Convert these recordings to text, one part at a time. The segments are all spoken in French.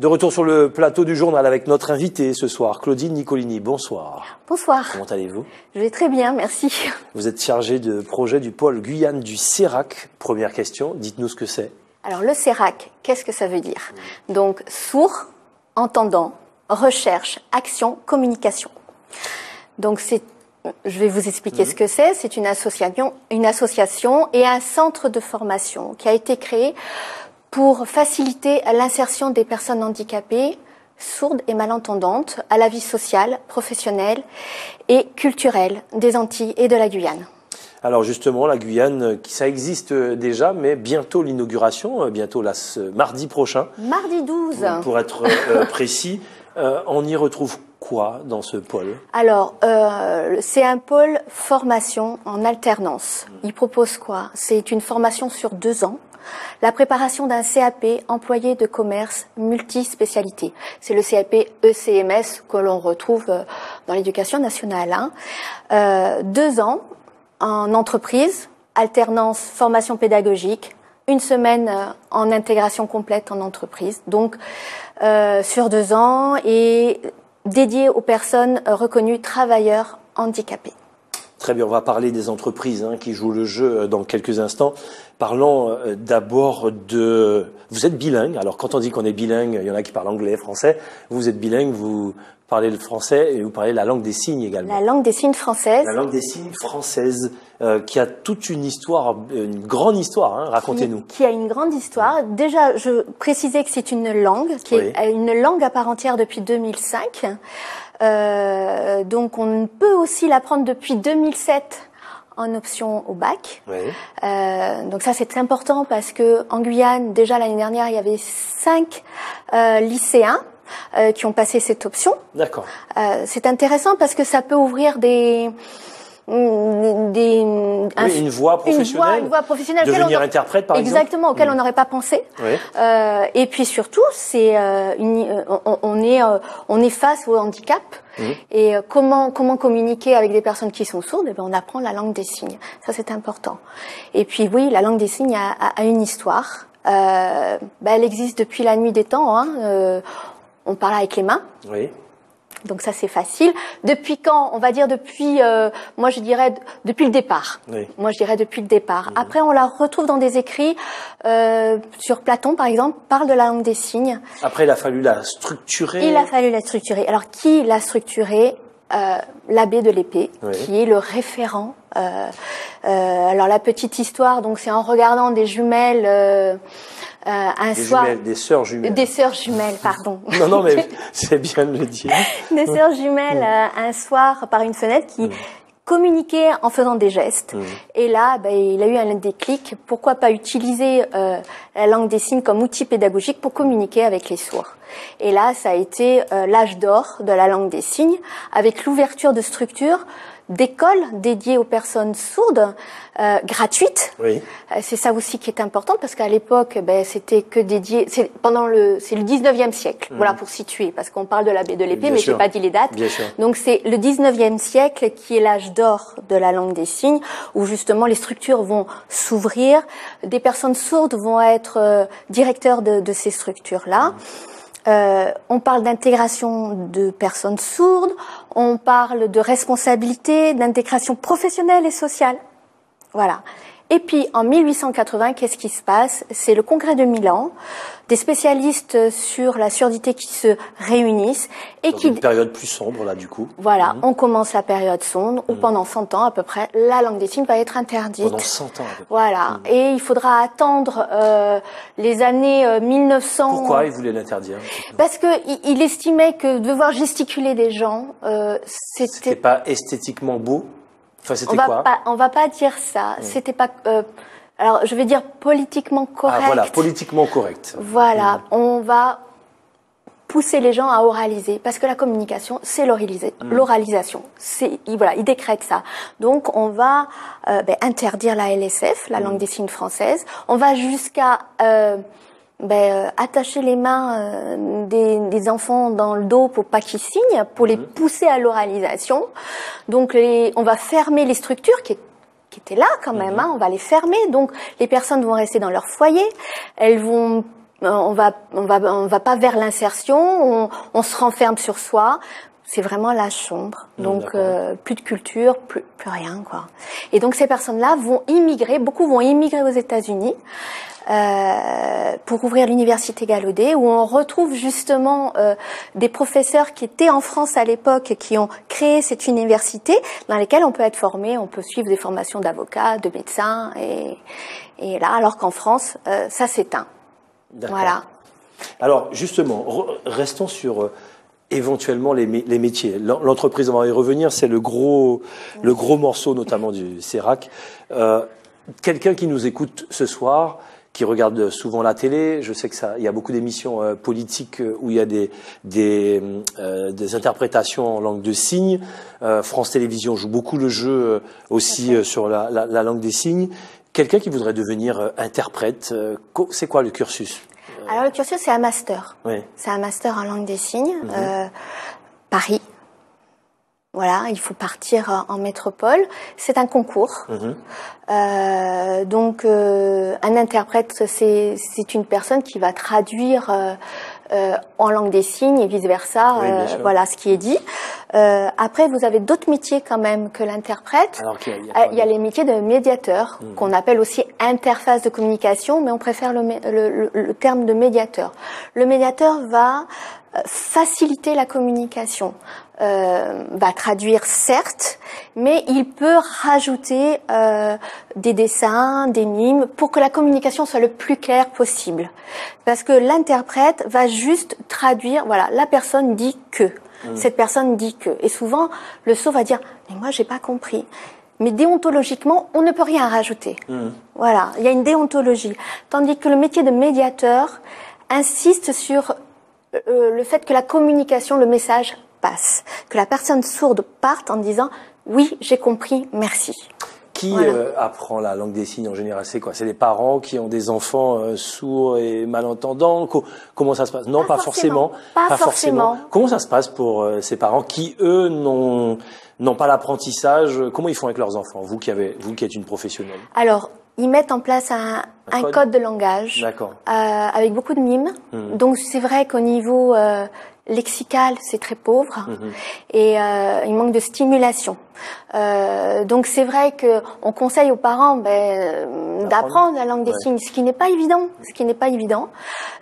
De retour sur le plateau du journal avec notre invitée ce soir, Claudine Nicolini. Bonsoir. Bonsoir. Comment allez-vous? Je vais très bien, merci. Vous êtes chargée de projet du pôle Guyane du CERAC. Première question, dites-nous ce que c'est. Alors le CERAC, qu'est-ce que ça veut dire? Donc sourd, entendant, recherche, action, communication. Donc je vais vous expliquer ce que c'est. C'est une association et un centre de formation qui a été créé pour faciliter l'insertion des personnes handicapées, sourdes et malentendantes, à la vie sociale, professionnelle et culturelle des Antilles et de la Guyane. Alors justement, la Guyane, ça existe déjà, mais bientôt l'inauguration, bientôt là, ce mardi prochain. Mardi 12. Pour être précis, on y retrouve quoi dans ce pôle? Alors, c'est un pôle formation en alternance. Il propose quoi? C'est une formation sur 2 ans. La préparation d'un CAP employé de commerce multispécialité. C'est le CAP ECMS que l'on retrouve dans l'éducation nationale. 2 ans en entreprise, alternance formation pédagogique, 1 semaine en intégration complète en entreprise. Donc, sur 2 ans et dédié aux personnes reconnues travailleurs handicapés. Très bien, on va parler des entreprises qui jouent le jeu dans quelques instants. Parlons d'abord de... Vous êtes bilingue, alors quand on dit qu'on est bilingue, il y en a qui parlent anglais, français. Vous êtes bilingue, vous parlez le français et vous parlez la langue des signes également. La langue des signes française. La langue des signes française, qui a toute une histoire, une grande histoire, racontez-nous. Qui a une grande histoire. Déjà, je précisais que c'est une langue, qui est une langue à part entière depuis 2005. Donc on peut aussi l'apprendre depuis 2007 en option au bac. Oui. Donc ça c'est important parce que en Guyane, déjà l'année dernière, il y avait 5 lycéens qui ont passé cette option. D'accord. C'est intéressant parce que ça peut ouvrir une voie professionnelle, devenir interprète par exemple. Exactement, auquel on n'aurait pas pensé. Oui. Et puis surtout, c'est on est face au handicap. Et comment communiquer avec des personnes qui sont sourdes? On apprend la langue des signes. Ça c'est important. Et puis oui, la langue des signes a une histoire. Elle existe depuis la nuit des temps. On parle avec les mains. Oui. Donc ça c'est facile. Depuis quand? On va dire depuis, moi je dirais depuis le départ. Oui. Moi je dirais depuis le départ. Après on la retrouve dans des écrits sur Platon par exemple, parle de la langue des signes. Après il a fallu la structurer. Il a fallu la structurer. Alors qui l'a structurée? L'abbé de l'Épée, qui est le référent. Alors la petite histoire, donc c'est en regardant des jumelles. Des sœurs jumelles. Des sœurs jumelles, pardon. Non, mais c'est bien de le dire. Des sœurs jumelles, un soir, par une fenêtre, qui communiquaient en faisant des gestes. Et là, il a eu un déclic. Pourquoi pas utiliser la langue des signes comme outil pédagogique pour communiquer avec les sourds? Et là, ça a été l'âge d'or de la langue des signes, avec l'ouverture de structures d'écoles dédiées aux personnes sourdes, gratuites. Oui. C'est ça aussi qui est important parce qu'à l'époque, c'était que dédié. C'est le 19e siècle. Voilà pour situer, parce qu'on parle de l'abbé de l'Épée, mais j'ai pas dit les dates. Bien sûr. Donc c'est le 19e siècle qui est l'âge d'or de la langue des signes, où justement les structures vont s'ouvrir, des personnes sourdes vont être directeurs de ces structures-là. On parle d'intégration de personnes sourdes, on parle de responsabilité, d'intégration professionnelle et sociale. Voilà. Et puis, en 1880, qu'est-ce qui se passe? C'est le congrès de Milan, des spécialistes sur la surdité qui se réunissent et dans une période plus sombre, là, du coup. Voilà, on commence la période sombre, où pendant 100 ans, à peu près, la langue des signes va être interdite. Pendant 100 ans, à peu près. Voilà. Et il faudra attendre les années 1900. Pourquoi il voulait l'interdire? Parce que il estimait que devoir gesticuler des gens, c'était pas esthétiquement beau. Enfin, c'était quoi? On va pas dire ça. C'était pas. Alors, je vais dire politiquement correct. Ah, voilà, politiquement correct. Voilà, on va pousser les gens à oraliser, parce que la communication, c'est l'oralisation. Il décrète ça. Donc, on va interdire la LSF, la langue des signes française. On va jusqu'à attacher les mains des enfants dans le dos pour pas qu'ils signent, pour les pousser à l'oralisation. Donc on va fermer les structures qui étaient là quand même, on va les fermer. Donc les personnes vont rester dans leur foyer, elles vont on va pas vers l'insertion, on se renferme sur soi. C'est vraiment l'âge sombre. Donc, plus de culture, plus rien, quoi. Et donc, ces personnes-là vont immigrer, beaucoup vont immigrer aux États-Unis, pour ouvrir l'université Gallaudet, où on retrouve justement des professeurs qui étaient en France à l'époque, qui ont créé cette université, dans lesquelles on peut être formé, on peut suivre des formations d'avocats, de médecins, et là, alors qu'en France, ça s'éteint. Voilà. Alors, justement, restons sur éventuellement les métiers. L'entreprise, on va y revenir, c'est le gros morceau, notamment du CERAC. Quelqu'un qui nous écoute ce soir, qui regarde souvent la télé, je sais que il y a beaucoup d'émissions politiques où il y a des interprétations en langue de signes. France Télévisions joue beaucoup le jeu aussi sur la langue des signes. Quelqu'un qui voudrait devenir interprète, c'est quoi le cursus? Alors le cursus, c'est un master. Oui. C'est un master en langue des signes. Paris. Voilà, il faut partir en métropole. C'est un concours. Donc, un interprète, c'est une personne qui va traduire en langue des signes et vice-versa, voilà ce qui est dit. Après, vous avez d'autres métiers quand même que l'interprète. Il y a les métiers de médiateur, qu'on appelle aussi interface de communication, mais on préfère le terme de médiateur. Le médiateur va faciliter la communication, va traduire certes, mais il peut rajouter des dessins, des mimes, pour que la communication soit le plus claire possible. Parce que l'interprète va juste traduire, voilà, la personne dit que, cette personne dit que. Et souvent, le sot va dire, mais moi j'ai pas compris. Mais déontologiquement, on ne peut rien rajouter. Voilà, il y a une déontologie. Tandis que le métier de médiateur insiste sur le fait que la communication, le message passe, que la personne sourde parte en disant oui, j'ai compris, merci. Qui apprend la langue des signes en général? C'est quoi? C'est les parents qui ont des enfants sourds et malentendants? Comment ça se passe? Non, pas forcément. Pas forcément. Comment ça se passe pour ces parents qui, eux, n'ont pas l'apprentissage? Comment ils font avec leurs enfants? Vous qui êtes une professionnelle. Alors, ils mettent en place un code de langage avec beaucoup de mimes. Donc c'est vrai qu'au niveau lexical, c'est très pauvre et il manque de stimulation. Donc c'est vrai que on conseille aux parents d'apprendre la langue des signes, ce qui n'est pas évident.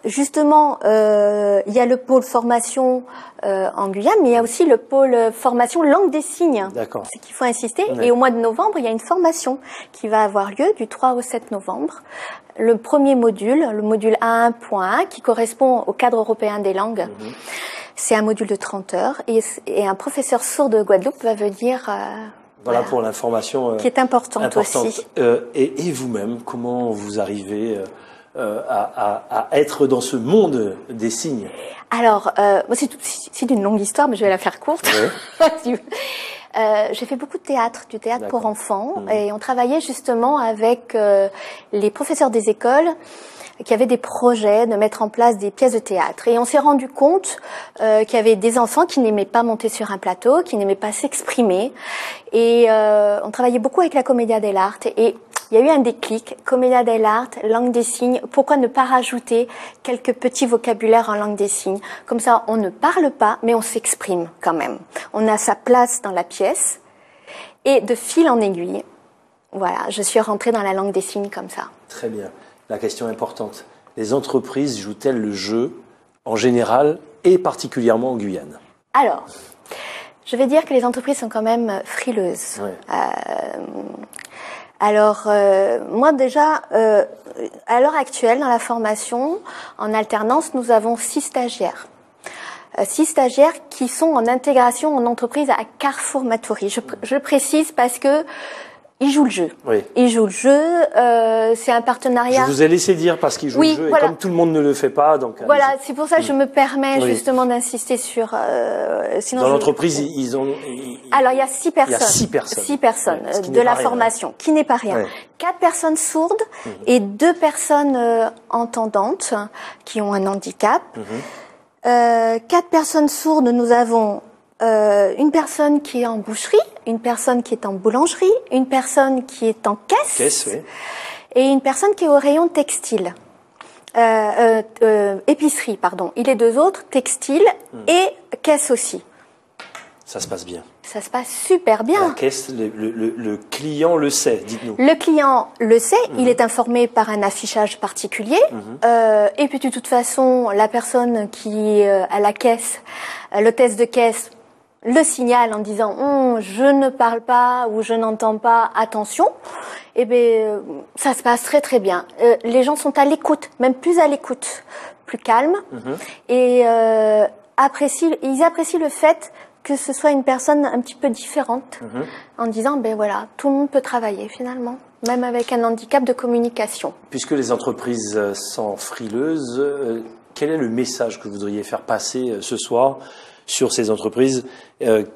Justement, il y a le pôle formation en Guyane, mais il y a aussi le pôle formation langue des signes. D'accord. C'est qu'il faut insister. Et au mois de novembre, il y a une formation qui va avoir lieu du 3 au 7 novembre. Le premier module, le module A1.1, qui correspond au cadre européen des langues. C'est un module de 30 heures et un professeur sourd de Guadeloupe va venir. Voilà pour l'information. Qui est importante. Aussi. Et vous-même, comment vous arrivez à être dans ce monde des signes? Alors, c'est une longue histoire, mais je vais la faire courte. Oui. J'ai fait beaucoup de théâtre, du théâtre pour enfants, et on travaillait justement avec les professeurs des écoles qui avaient des projets de mettre en place des pièces de théâtre. Et on s'est rendu compte qu'il y avait des enfants qui n'aimaient pas monter sur un plateau, qui n'aimaient pas s'exprimer. Et on travaillait beaucoup avec la Commedia dell'Arte. Et il y a eu un déclic, Commedia dell'Arte, langue des signes. Pourquoi ne pas rajouter quelques petits vocabulaires en langue des signes? Comme ça, on ne parle pas, mais on s'exprime quand même. On a sa place dans la pièce. Et de fil en aiguille, voilà, je suis rentrée dans la langue des signes comme ça. Très bien. La question importante, les entreprises jouent-elles le jeu en général et particulièrement en Guyane? Alors, je vais dire que les entreprises sont quand même frileuses. Moi déjà, à l'heure actuelle, dans la formation, en alternance, nous avons 6 stagiaires. 6 stagiaires qui sont en intégration en entreprise à Carrefour Matoury. Je précise parce que ils jouent le jeu. Ils jouent le jeu. C'est un partenariat. Je vous ai laissé dire parce qu'ils jouent le jeu. Et comme tout le monde ne le fait pas, donc. Voilà, c'est pour ça que je me permets justement d'insister sur. Sinon, dans l'entreprise, ils ont. Alors il y a 6 personnes. Il y a 6 personnes. 6 personnes de la formation, qui n'est pas rien. 4 personnes sourdes et 2 personnes entendantes qui ont un handicap. 4 personnes sourdes, nous avons une personne qui est en boucherie, une personne qui est en boulangerie, une personne qui est en caisse, et une personne qui est au rayon textile. épicerie, pardon. Et les deux autres, textile et caisse aussi. Ça se passe bien. Ça se passe super bien. La caisse, le client le sait, dites-nous. Le client le sait, il est informé par un affichage particulier. Et puis de toute façon, la personne qui est à la caisse, l'hôtesse de caisse, le signale en disant je ne parle pas ou je n'entends pas, attention. Et bien ça se passe très très bien. Les gens sont à l'écoute, même plus à l'écoute, plus calmes, et ils apprécient le fait que ce soit une personne un petit peu différente, en disant ben voilà, tout le monde peut travailler finalement, même avec un handicap de communication. Puisque les entreprises sont frileuses, quel est le message que vous voudriez faire passer ce soir sur ces entreprises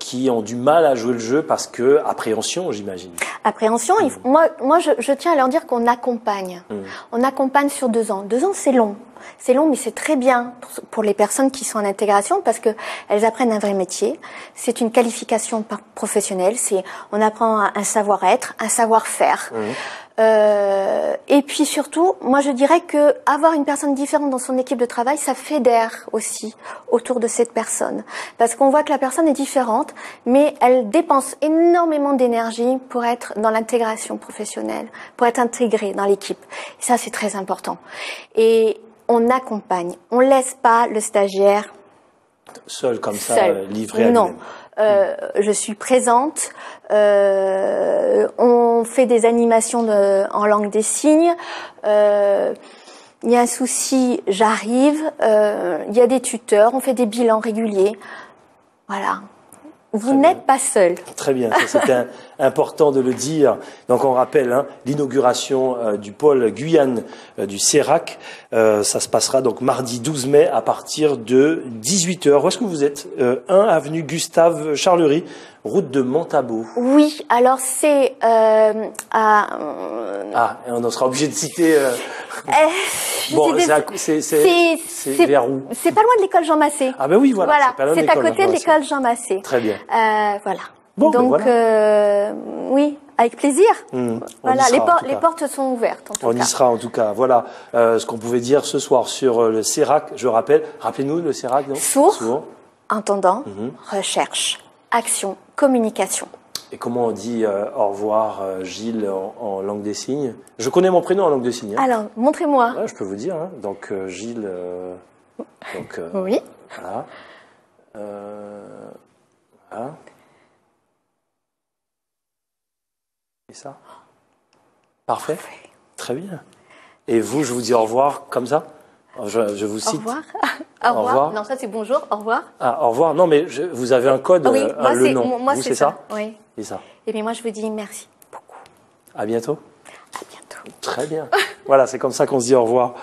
qui ont du mal à jouer le jeu parce que appréhension, j'imagine. Appréhension. Moi, je tiens à leur dire qu'on accompagne. On accompagne sur 2 ans. 2 ans, c'est long. C'est long, mais c'est très bien pour les personnes qui sont en intégration parce que elles apprennent un vrai métier. C'est une qualification professionnelle. On apprend un savoir-être, un savoir-faire. Et puis surtout, moi je dirais que avoir une personne différente dans son équipe de travail, ça fédère aussi autour de cette personne. Parce qu'on voit que la personne est différente, mais elle dépense énormément d'énergie pour être dans l'intégration professionnelle, pour être intégrée dans l'équipe. Et ça, c'est très important. Et on accompagne. On laisse pas le stagiaire seul comme ça, livré à lui-même. Non. Je suis présente, on fait des animations en langue des signes, il y a un souci, j'arrive, il y a des tuteurs, on fait des bilans réguliers. Voilà. Vous n'êtes pas seul. Très bien, c'est important de le dire. Donc on rappelle l'inauguration du pôle Guyane du CERAC. Ça se passera donc mardi 12 mai à partir de 18h. Où est-ce que vous êtes 1 avenue Gustave Charlery, route de Montabaud. Oui, alors c'est et on sera obligé de citer... Bon, c'est vers où? C'est pas loin de l'école Jean Massé. Ah ben oui, voilà. C'est à côté de l'école Jean Massé. Très bien. Voilà. Bon, donc, voilà. oui, avec plaisir. Voilà, les portes sont ouvertes. On y sera en tout cas. Voilà ce qu'on pouvait dire ce soir sur le CERAC. Je rappelle, rappelez-nous le CERAC. Donc. Sourd, entendant, recherche, action, communication. Et comment on dit au revoir, Gilles, en langue des signes? Je connais mon prénom en langue des signes. Alors, montrez-moi. Ouais, je peux vous dire. Donc, Gilles. Oui. Voilà. Voilà. Et ça? Parfait. Très bien. Et vous, je vous dis au revoir comme ça? Je vous cite. Au revoir. Au revoir. Non, ça c'est bonjour. Au revoir. Ah, au revoir. Non, mais vous avez un code, oui, le nom. Moi, c'est ça. Oui. C'est ça. Et bien moi, je vous dis merci beaucoup. À bientôt. À bientôt. Très bien. Voilà, c'est comme ça qu'on se dit au revoir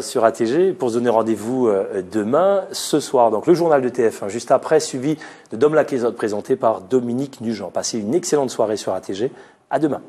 sur ATG pour se donner rendez-vous demain, ce soir. Donc le journal de TF1, juste après, suivi de Dom Laquésode, présenté par Dominique Nugent. Passez une excellente soirée sur ATG. À demain.